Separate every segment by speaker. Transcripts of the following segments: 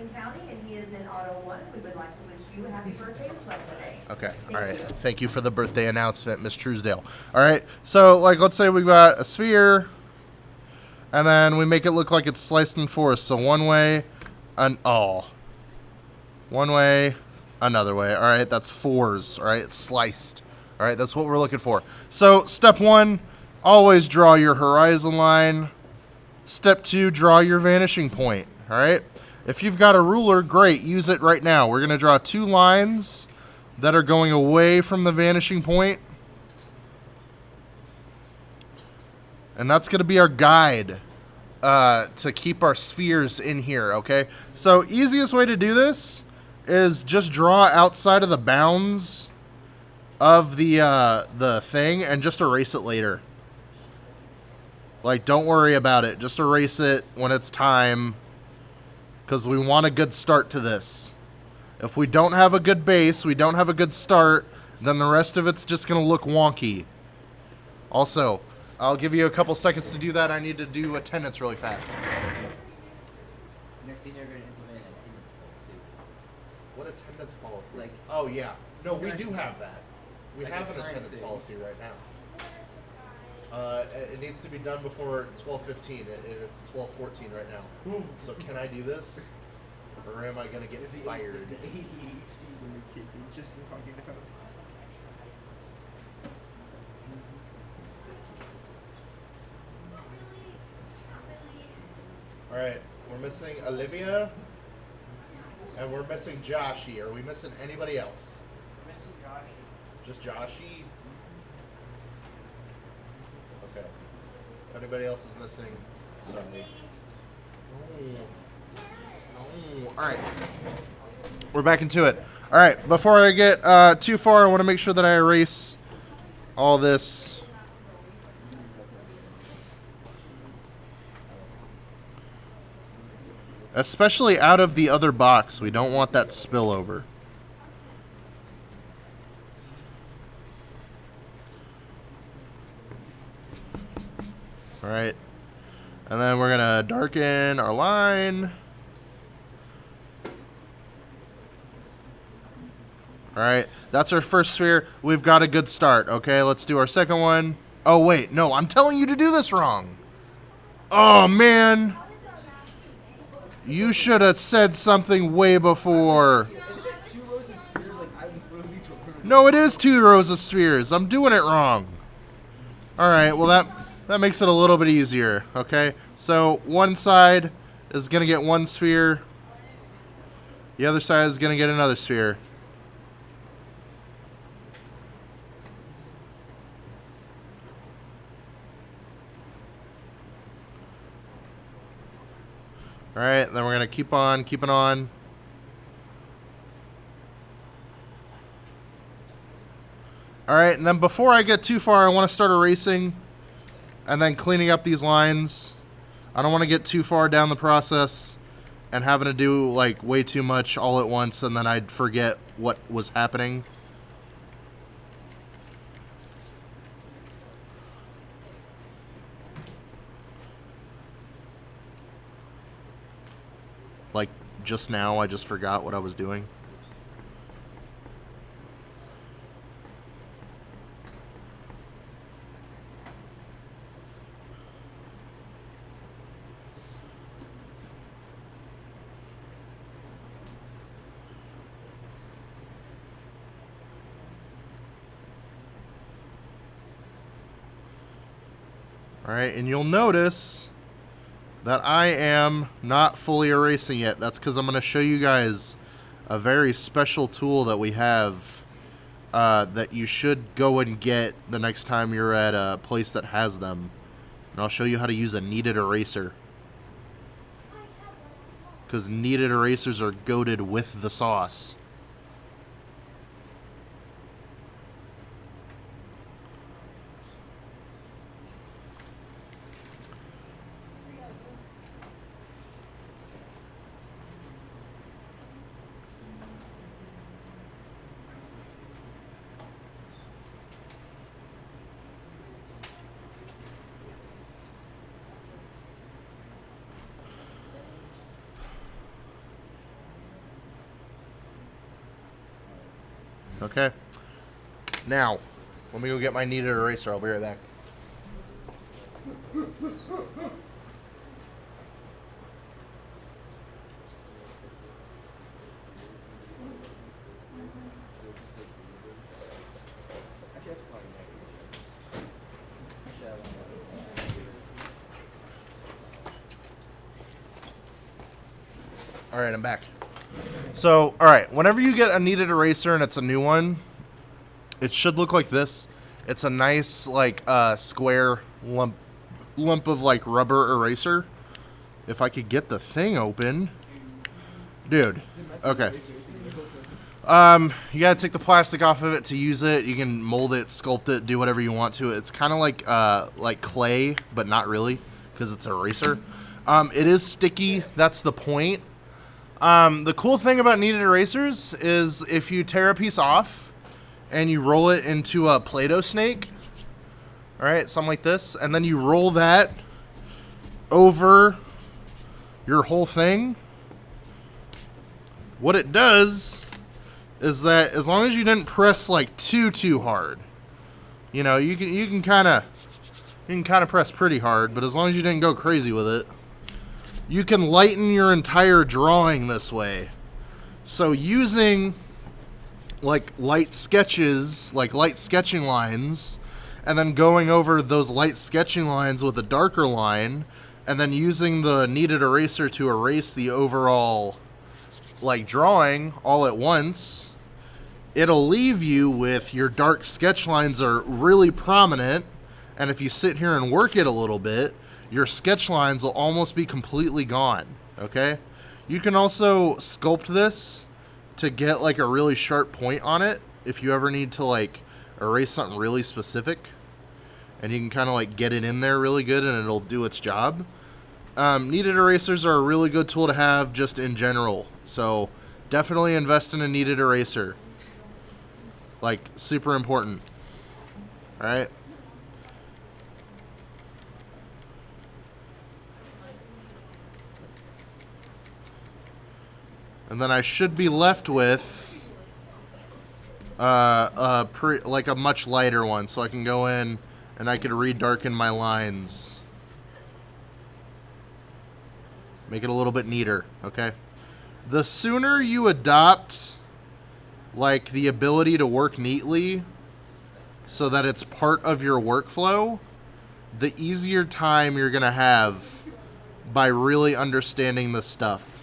Speaker 1: Franklin County, and he is in Auto 1. We would like to wish you a happy birthday as well today.
Speaker 2: Okay. All right. Thank you for the birthday announcement, Miss Truesdale. All right. So, like, let's say we've got a sphere, and then we make it look like it's sliced in four. So one way, one way, another way. All right. That's fours. All right. It's sliced. All right. That's what we're looking for. So step one, always draw your horizon line. Step two, draw your vanishing point. All right. If you've got a ruler, great. Use it right now. We're going to draw two lines that are going away from the vanishing point. And that's going to be our guide to keep our spheres in here, okay? So easiest way to do this is just draw outside of the bounds of the thing and just erase it later. Like, don't worry about it. Just erase it when it's time, because we want a good start to this. If we don't have a good base, we don't have a good start, then the rest of it's just going to look wonky. Also, I'll give you a couple seconds to do that. I need to do attendance really fast.
Speaker 3: Next thing you're going to implement an attendance policy.
Speaker 2: What attendance policy?
Speaker 3: Like,
Speaker 2: oh, yeah. No, we do have that. We
Speaker 3: like
Speaker 2: have
Speaker 3: a
Speaker 2: an
Speaker 3: time
Speaker 2: attendance
Speaker 3: thing.
Speaker 2: policy right now. It needs to be done before 12:15. It's 12:14 right now. So can I do this? Or am I going to get fired?
Speaker 3: Is the ADHD when you're kicking just long enough?
Speaker 2: All right, we're missing Olivia, and we're missing Joshy. Are we missing anybody else?
Speaker 4: Missing Joshy.
Speaker 2: Just Joshy? Okay. If anybody else is missing, sorry. Oh. All right. We're back into it. All right, before I get too far, I want to make sure that I erase all this. Especially out of the other box. We don't want that spillover. All right. And then we're going to darken our line. All right. That's our first sphere. We've got a good start. Okay, let's do our second one. Oh, wait. No, I'm telling you to do this wrong. Oh, man. You should have said something way before. No, it is 2 rows of spheres. I'm doing it wrong. All right, well, that makes it a little bit easier, okay? So one side is going to get one sphere. The other side is going to get another sphere. All right, then we're going to keep on keeping on. All right, and then before I get too far, I want to start erasing and then cleaning up these lines. I don't want to get too far down the process and having to do like way too much all at once, and then I'd forget what was happening. Like just now, I just forgot what I was doing. All right, and you'll notice that I am not fully erasing yet. That's because I'm going to show you guys a very special tool that we have that you should go and get the next time you're at a place that has them. And I'll show you how to use a kneaded eraser. Because kneaded erasers are goated with the sauce. Okay. Now, let me go get my kneaded eraser. I'll be right back.
Speaker 3: Actually, that's probably right.
Speaker 2: All right, I'm back. So, all right, whenever you get a kneaded eraser and it's a new one, it should look like this. It's a nice, like, square lump of, like, rubber eraser. If I could get the thing open. Dude, okay. You gotta take the plastic off of it to use it. You can mold it, sculpt it, do whatever you want to it. It's kind of like clay, but not really, because it's an eraser. It is sticky. That's the point. The cool thing about kneaded erasers is if you tear a piece off and you roll it into a Play-Doh snake, all right, something like this, and then you roll that over your whole thing, what it does is that as long as you didn't press like too hard, you know, you can kind of press pretty hard, but as long as you didn't go crazy with it, you can lighten your entire drawing this way. So using like light sketches, like light sketching lines, and then going over those light sketching lines with a darker line, and then using the kneaded eraser to erase the overall like drawing all at once, it'll leave you with your dark sketch lines are really prominent, and if you sit here and work it a little bit, your sketch lines will almost be completely gone, okay? You can also sculpt this to get like a really sharp point on it if you ever need to like erase something really specific, and you can kind of like get it in there really good and it'll do its job. Kneaded erasers are a really good tool to have just in general, so definitely invest in a kneaded eraser. Like, super important. Alright? And then I should be left with like a much lighter one, so I can go in and I could redarken my lines. Make it a little bit neater, okay? The sooner you adopt like the ability to work neatly so that it's part of your workflow, the easier time you're gonna have by really understanding the stuff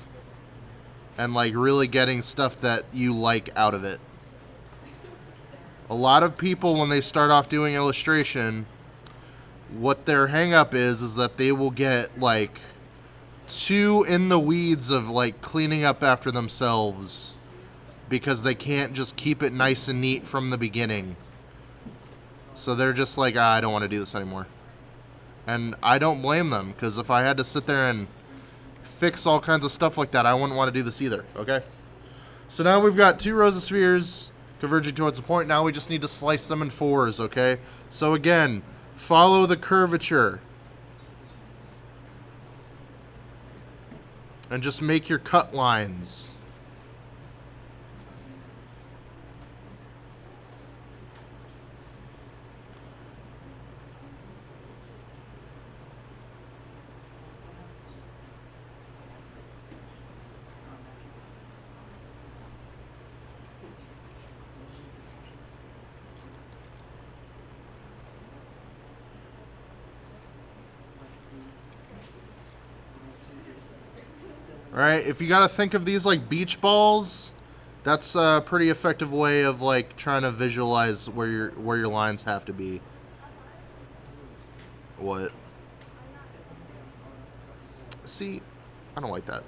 Speaker 2: and like really getting stuff that you like out of it. A lot of people, when they start off doing illustration, what their hang up is that they will get like too in the weeds of like cleaning up after themselves because they can't just keep it nice and neat from the beginning. So they're just like, I don't want to do this anymore. And I don't blame them, because if I had to sit there and fix all kinds of stuff like that, I wouldn't want to do this either, okay? So now we've got 2 rows of spheres converging towards the point. Now we just need to slice them in 4s, okay? So again, follow the curvature. And just make your cut lines. Alright, if you gotta think of these like beach balls, that's a pretty effective way of like trying to visualize where your lines have to be. What? See, I don't like that.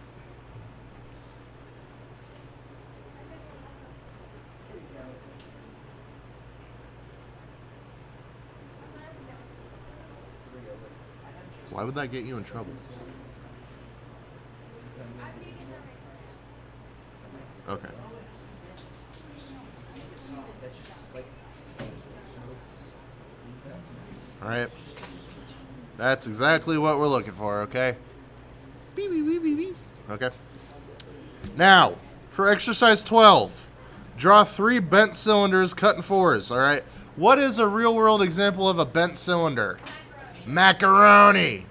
Speaker 2: Why would that get you in trouble? Okay. All right. That's exactly what we're looking for, okay? Okay. Now, for exercise 12, Draw 3 bent cylinders cut in 4s, all right? What is a real-world example of a bent cylinder? Macaroni.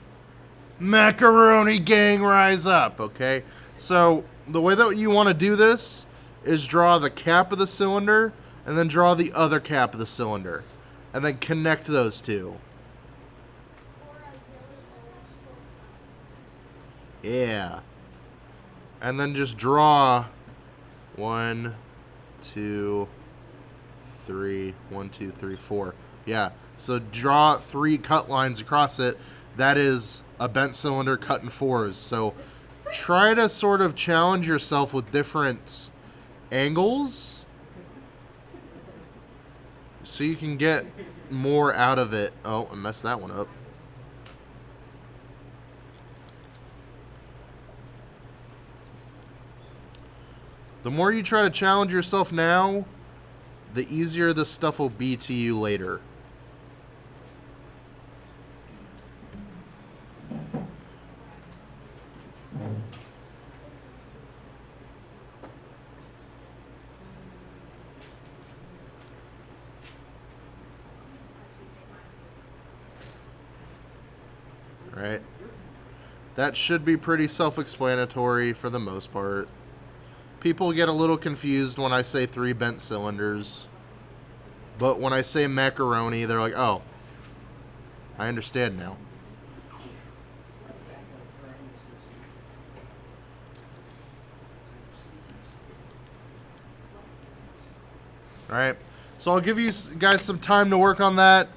Speaker 2: Macaroni gang, rise up, okay? So the way that you want to do this is draw the cap of the cylinder and then draw the other cap of the cylinder and then connect those two. Yeah. And then just draw 1, 2, 3, 1, 2, 3, 4. Yeah. So draw 3 cut lines across it. That is a bent cylinder cut in 4s. So try to sort of challenge yourself with different angles so you can get more out of it. Oh, I messed that one up. The more you try to challenge yourself now, the easier this stuff will be to you later. Right? That should be pretty self-explanatory for the most part. People get a little confused when I say 3 bent cylinders. But when I say macaroni, they're like, oh, I understand now. Alright, so I'll give you guys some time to work on that.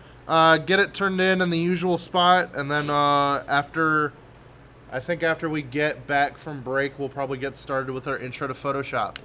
Speaker 2: Get it turned in the usual spot, and then after we get back from break, we'll probably get started with our intro to Photoshop.